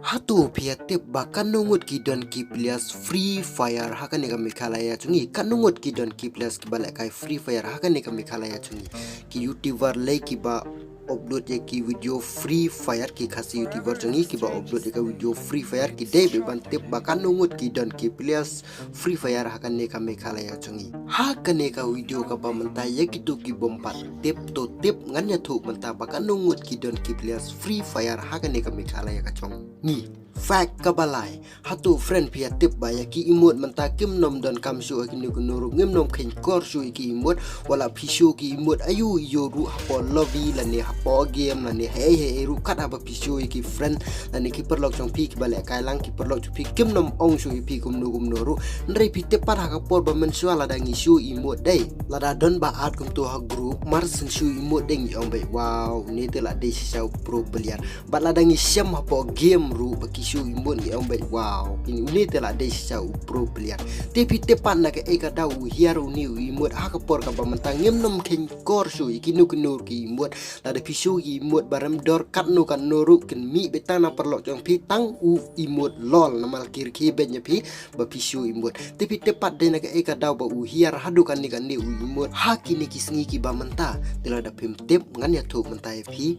Hatu piatip bahkan nungut kidon kiplias Free Fire hakan ni kami kalaya cungi kan nungut kidon kiplias kibalak kai Free Fire hakan ni kami kalaya cungi ki YouTuber lay kiba upload ya ki video Free Fire ki khasi YouTuber cungi kiba upload ya ki video Free Fire ki day beban tip bahkan nungut kidon kiplias Free Fire hakan ni kami kalaya cungi hakan ni ka video ka ba mentah ya kitu ki bompat tip to tip ngan ya thuk mentah bahkan nungut kidon kiplias Free Fire hakan ni kami kalaya ka cong ni fact kabalai hatu friend pia tip baya ki imut mentakim nom don kam shu ki nuru ngim nom khin kor shu ki imut wala pishu ki imut ayu yo ru hapo lobby la ne hapo game la ne he ru kat apa pishu ki friend la ne ki perlok chong pi ki bale kai lang ki perlok chu pi kim nom ong shu pi kum nuru ndrei pi tip par ha ka por ba men shu la dang shu imut dai la da don ba at kum tu ha group mar sing shu imut deng yong bai wow ni te la dei shau pro belian ba la dang sham hapo game ru ba kishu imut ni ông bai wow ini telah dei shau pro player tapi tepan nak eka dau hiaru ni imut ha ka por ka ba mentang ngem nom ken kor shu ikinu kenur ki imut la de pishu ki imut baram dor kat nu kan noru ken mi betana perlo jong pi tang u imut lol namal kir ki benya pi ba pishu imut tapi tepat de nak eka dau ba u hiar hadu kan ni u imut ha kini kisngi ki ba menta telah da pim tep ngan ya thu menta pi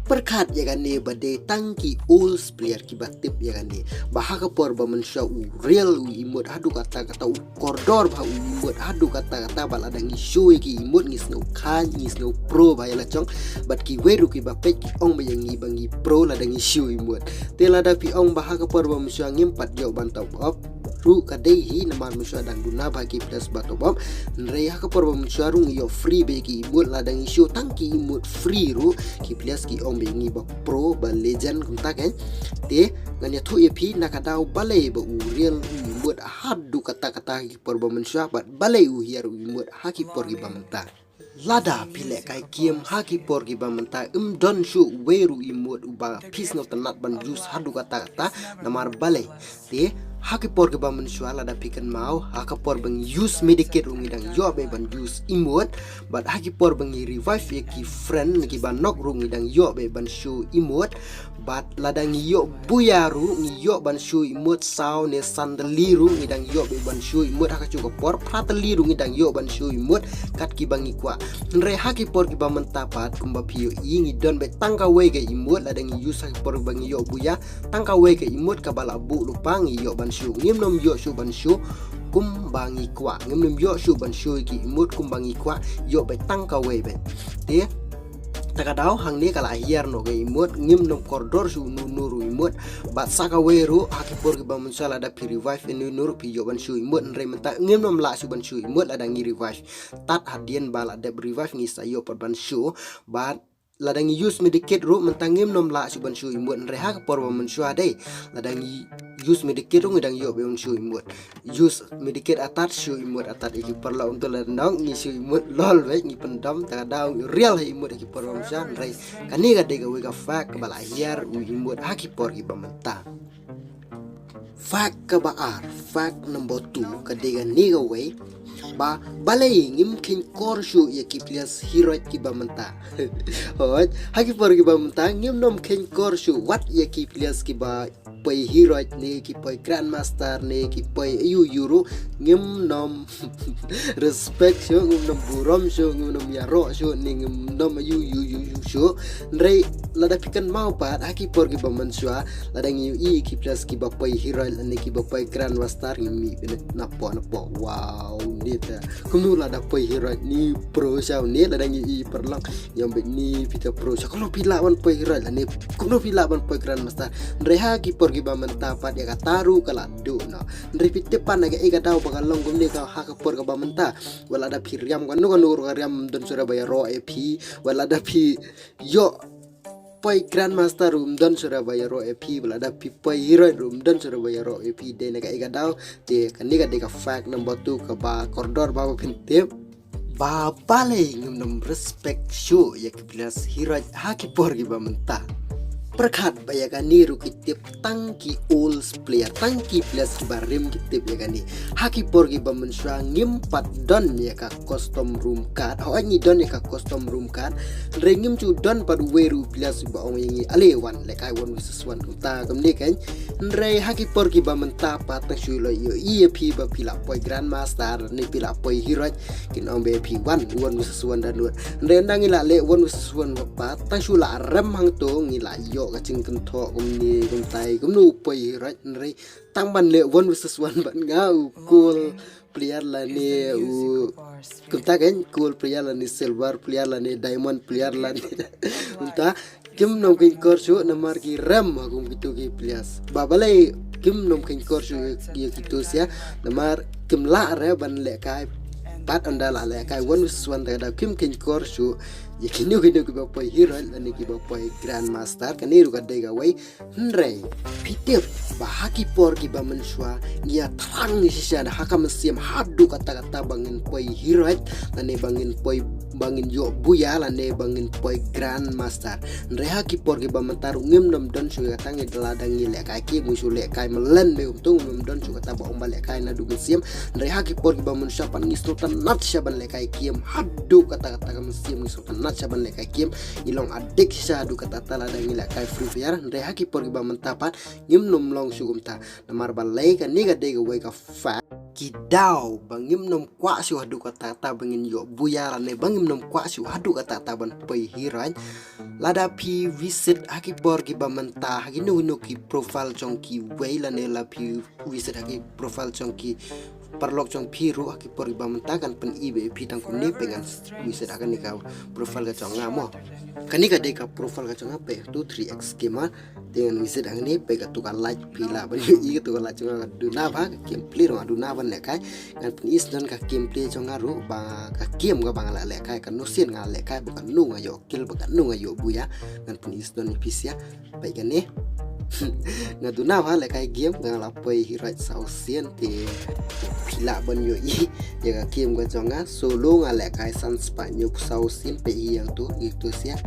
perkat ya kan ni bade tangki old player ki batip ya kan ni bahaka por ba manusia real imut hadu kata koridor ba imut hadu kata bala dang isu ki imut ngi snow kan ngi snow pro ba ya lacong bat ki weru ki ba pek ong ba yang bangi pro la dang isu imut tela da pi ong bahaka por ba manusia ngimpat jau bantau op ru kadehi namar manusia dang duna bagi plus batobom nrei haka por ba manusia rung yo free be ki imut la dang isu tangki imut free ru ki plus ki ong bengi ba pro ba legend kunta kan te nganya thu ep nakadau balai ba u real imut hadu kata-kata ki por ba manusia bat balai u hiar imut haki por ki ba menta lada pile kai kiem haki por ki ba menta don shu weru imut uba pis no tanat ban jus hadu kata-kata namar balai te haki por ke ba manusia lada pikan mau haka por bang use medicate rungi dang yo be ban use imut but haki por bang revive ye ki friend ki ban nok rungi dang yo be ban show imut but lada ngi yo buyaru ngi yo ban show imut sao ne sandali rungi dang yo be ban show imut haka cukup por pratali rungi dang yo ban show imut kat ki bangi kwa nre haki por ki ba mentapat kumba pio ingi don be tangka we ke imut lada ngi use haki por bang yo buya tangka we ke imut kabala bu lupangi yo ban shu ngim nom yo shu ban shu kumbangi kwa ngim nom yo shu ban shu ki imut kumbangi kwa yo be tangka we be te takadau hang ni kala hiar no ge imut ngim nom koridor shu nuru imut bat saka weru haki por ki bamun sala da pi revive in nuru pi yo ban shu imut nre menta ngim nom la shu ban shu imut ada ngi revive tat hadien bala da revive ngi sayo par ban shu bat ladang use medicate ru mentangim nom la suban shu imut reha por man shu adai ladang use medicate ru ngidang yo be shu imut use medicate atat shu imut atat iki perla untuk ladang ngi shu imut lol we ngi pendam ta daw real imut iki por man shu rei kani ga de ga we ga fak bala hiar imut haki por gi bamenta fak ka baar fak number 2 ka de ga ni ga we ba balai ngim kin korshu ya kiplias hero ki bamenta hot haki por ki bamenta ngim nom kin korshu what ya kiplias ki ba pai hero ne ki pai grandmaster ne ki pai euro ngim nom respect shu ngim nom burom shu ngim nom yaro shu ne ngim nom yu shu nrei lada pikan mau pat haki por ki bamensua lada ngi i kiplias ki ba pai hero ne ki ba pai grandmaster ngimi napo wow nita kuno lada pai hero ni pro sao ni lada ngi perlang yang be ni pita pro sao kalau pila wan pai hero ni kuno pila wan pai grandmaster reha ki por ki ba menta pat ya kataru kala do no repite pan ga ega daw bagalong gumni ka haka por ka ba menta wala da piriam kan no riam don Surabaya ro ep wala da pi yo pai grandmaster room don Surabaya ro ep wala da pi pai hero room don Surabaya ro ep de na ga ega daw te kan ni ga de ka fact number 2 ka ba koridor ba pinte ba paling ngum respect show ya kipilas hero haki por ki ba menta Perkhat bayagani rukitip tangki old player tangki players ki barim kitip yagani haki porgi bamenswa ngimpat don ya ka custom room card ni don ya ka custom room card rengim chu don padu weru players ba ong yangi alewan lekai won sesuan ta kamni kan re haki porgi bamenta patang shulo yo ep ba pila poi grandmaster ni pila poi hero kin ong be p1 won sesuan dan re ndangila le won sesuan ba patang shula rem hang to ngila yo ka ching kan tho kum ni kum tai kum nu poi right re tang ban le one versus one ban ngau cool player la ni kum ta kan cool player la ni silver player la ni diamond player la ni unta kim nom kin korsu na mar ki ram kum gitu ki players babale kim nom kin korsu ki gitu sia na mar kim la re ban le kai pat andala le kai one versus one ta da kim kin korsu yakini kini kiba poi hero lani kiba poi grandmaster kani ruka dega wai nrei pitip bahaki por kiba menswa ngia trang sisa haka mesiam hadu kata-kata bangin poi hero lani bangin yo buya lani bangin poi grandmaster nrei haki por kiba mentaru ngim nom don su kata ngi deladang ngi lek kai musu lek kai melen be untung nom don su kata ba omba lek kai na du mesiam nrei haki por kiba menswa pan ngisultan nat saban lek kai kiem hadu kata-kata mesiam ngisultan nat saban lekai kiem ilong adik sha du kata tala da ngila kai free fire re haki porgi ba mentapat ngim nom long sugum ta namar balai kan ni ga de ga wai ka fa kidau bangim nom kwa su hadu kata ta bangin yo buyara ne bangim nom kwa su hadu kata ta ban poi hiran lada pi visit haki porgi ba menta haki no ki profile chong ki wai la ne la pi visit haki profile chong ki parlok chong piru aki pori bamentakan pen ibe pitang kuni pengan bisa akan nikah profile ka chong ngamo kani ka deka profile ka chong ape 3x kema dengan bisa dang ni pe ka tukar like pila ban i ka tukar like chong ka duna ba ka kem play ro duna ban le kai ngan pen is don ka kem play chong ngaru ba ka kem ka bang la le kai ka no sien nga le kai bukan nu nga yo kil bukan nu nga yo buya ngan pen is don pisia baik kan ni ngaduna ba le kai game ngala poi hirat sausian te pila ban yo i ya ka game ga jonga solo ngale kai san spanyo sausin pe yang tu gitu sia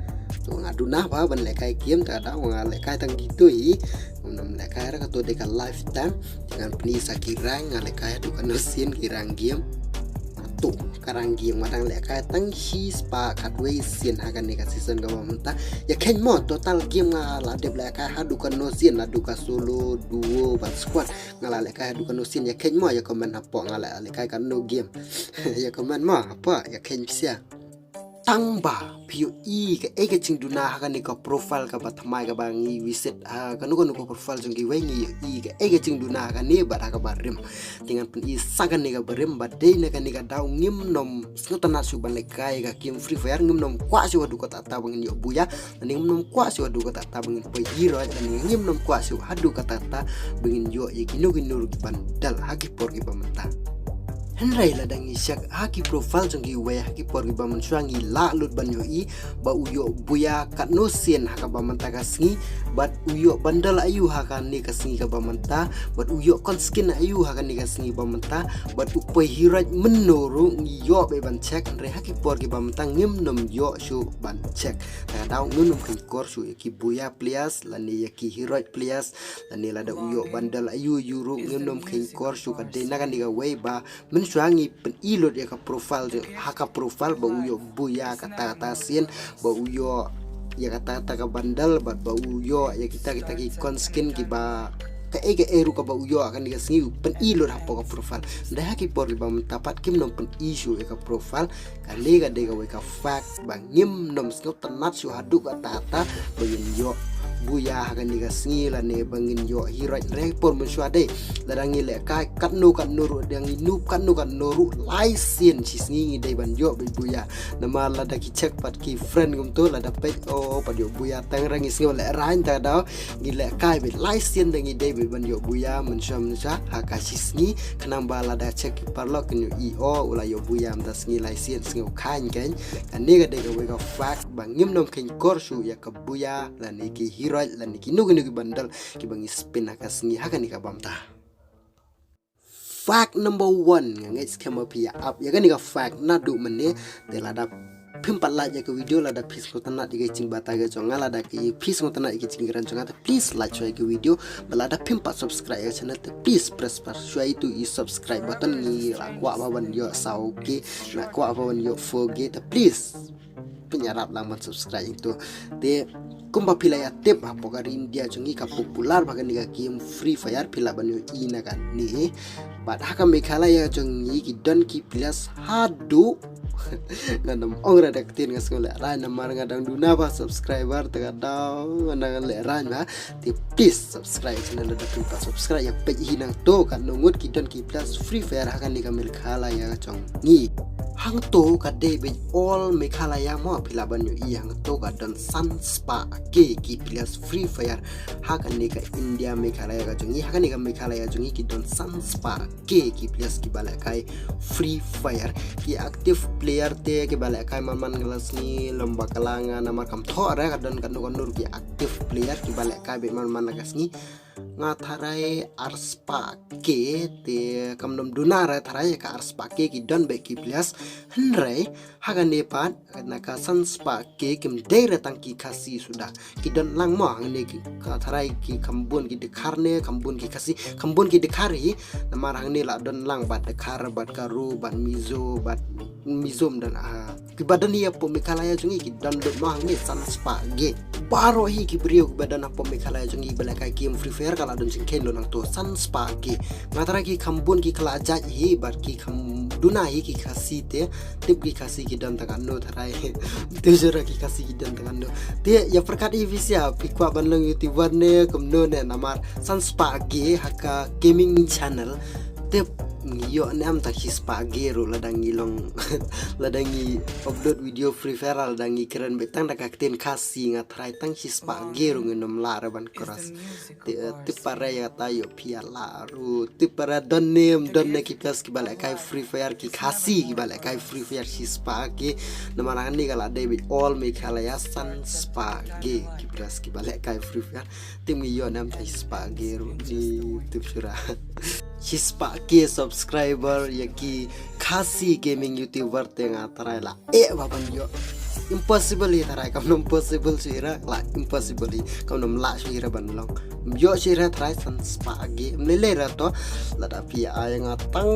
to ngaduna ba ban le kai game ta da ngale kai tang gitu i nom le kai ra ka to de ka lifetime dengan penisa kirang ngale kai tu kan sin kirang game tu karang game madang le kai tang hi spa katway sin hagan ne ka season ga mamta ya ken mo total game ngala de le kai hadu kan no sin adu ka solo duo bat squad ngala le kai hadu kan no sin ya ken mo ya komen apa ngala le kai kan no game ya komen mo apa ya ken sia tangba pio i ka ega ching duna haga ni ka profile ka batmai ka bangi visit ka no ko profile jong gi wengi i ka ega ching duna haga ni ba ka barim dengan pen i saga ni ka barim ba de ne ka ni ka daw ngim nom snutana su ban le kai ka kim free fire ngim nom kwa su hadu ka ta bangin yo buya dan ngim nom kwa su hadu ka ta bangin poi hero dan ngim nom kwa su hadu ka ta bangin yo ye kinu ban dal haki por ki pamenta Henry la dangi syak haki profile jonggi we haki porgi baman swangi la lut banyo i ba uyo buya kat no sien haka bamanta kasngi bat uyo bandal ayu haka ni kasngi ka bamanta bat uyo konskin ayu haka ni kasngi bamanta bat upoi hirat menuru yo be ban check Henry haki porgi bamanta ngim nom yo shu ban check ta daw ngunum kin kor shu ki buya players lani yaki hirat players lani lada uyo bandal ayu yuru ngim nom kin kor shu ka de nagan diga we ba swangi pen ilot ya ka profile haka profile ba uyo buya kata sien ba uyo ya kata ka bandal ba uyo ya kita ki konskin ki ba ka ega eru ka ba uyo akan digasngi pen ilot hapo ka profile nda haki por ba mentapat kim nom pen issue ya ka profile ka lega de we ka fact ba ngim nom snot tanat su hadu ka tata bagin yo buya hakan digasngi la ne bangin yo hirat re por mensuade ladangi le kai kat nuru yang inu kan nuru laisen cisngi dei ban yo buya nama la da ki check pat ki friend gum to la da pe o pa yo buya tang rangi sing le rain ta da ngi le kai be laisen dangi dei ban yo buya mensam sa haka cisngi kanang ba la da check ki parlo ken yo i o ula yo buya am da sngi laisen sing kan kan ne ga de ga we ga fact bangim nom ken korsu ya ka buya la ne ki hirat la ne ki nugi bandal ki bangi spin haka sngi haka ni ka bamta. Fact number 1 ngais kema pia up ya gani ka fact na du mene de la da pimpat like ke video lada please ko tanah di cing bata ke jonga lada ke please ko tanah di cing geran jonga please like show ke video balada pimpat subscribe ke channel please press par show itu i subscribe button ni la kwa bawan yo sau ke la kwa bawan yo forget please penyarap laman subscribe itu de kumpa pila ya tip apa kari India jungi ka popular bagan ni game Free Fire pila banyo ina kan ni bad haka Meghalaya jungi ki don ki pilas hadu ngadam ong redaktin ngas ngole rai namar ngadang duna ba subscriber tegadau ngadang le rai ba ti please subscribe channel da tupa subscribe ya page hinang to kan nungut ki don ki pilas Free Fire haka ni ka Meghalaya jungi hang to ka be all Meghalaya mo pila banyo i hang to ka don Sunspa ke ki pilas Free Fire haka ni ka India Meghalaya ka jungi haka ni ka Meghalaya jungi ki don Sunspa ke ki pilas ki balakai Free Fire ki active player te ki balakai man ngelas ni lomba kalangan nama kam thore ka don kan nur ki active player ki balakai be man nagas ni ngatharai arspa ke te kamdom dunara tharai ka arspa ke ki don be ki pilas henrai haga nepan naka Sunspa ke kim dere tangki kasi sudah ki don lang mo ne ki ka tharai ki kambun ki dekarne kambun ki kasi kambun ki dekari namarang ni la don lang bat dekar bat karu bat mizo bat mizom dan ki badan hi po Meghalaya jungi ki don do mo ni Sunspa ge baro hi ki brio badan po Meghalaya jungi balakai game Free Fire kala don singken do nang to Sunspa ge ngatara ki kambun ki kala jaj hi bat ki kam duna hi ki kasi te tip ki kasi ki don takando tharai te jora ki kasi ki don takando te ya perkat hi visia pikwa banlong YouTuber ne kumno ne namar Sunspa ge haka gaming channel te yo nam tak hispa gero ladangi long ladangi upload video Free Fire ladangi keren betang dak aktin kasi ngatrai tang hispa gero ngenom laraban keras te para ya tayo pia laru te para donne ki plus ki balakai Free Fire ki kasi ki balakai Free Fire hispa ge namarangan ni kala David all Meghalaya Sunspa ge ki plus ki balakai Free Fire tim yo nam tak hispa gero di tip surah hispa ke subscriber yaki khasi gaming YouTuber tenga tarai la baban yo impossible hi tarai kam nom possible sira la impossible hi kam nom la sira ban long yo sira tarai Sunspa ge mele ra to la da pi ayang atang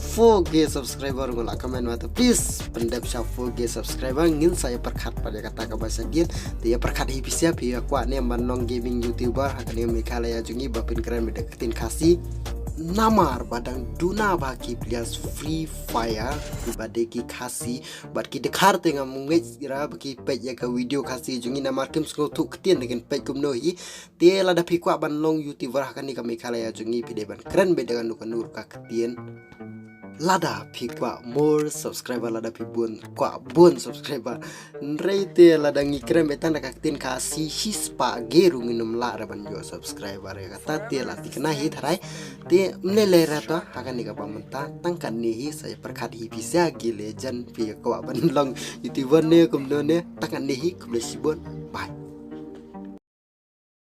4G subscriber ngola comment mata please pendep sha 4G subscriber ngin saya perkat pada kata ka bahasa dia dia perkat hi bisa pi kwa ne man long gaming YouTuber hakane Meghalaya jungi bapin keren deketin kasih namar badang duna baki plias Free Fire ibade ki khasi bad ki dekhar tenga mungej ira baki page ya ka video khasi jungi namar kim sko tu ktien dengan page kumno hi te la da pikwa ban long YouTuber hakani ka Meghalaya jungi pide ban keren be dengan nur ka ktien lada pikwa more subscriber lada pibun kwa bon subscriber nreite lada ngikren betan dak aktin kasi hispa geru nginum la raban yo subscriber ya kata te la tikna hi tharai te mnelera to hakan ni ka pamenta tangkan ni hi saya perkat hi bisa gi legend pi kwa ban long YouTuber ne kumno ne tangkan ni hi kumle sibon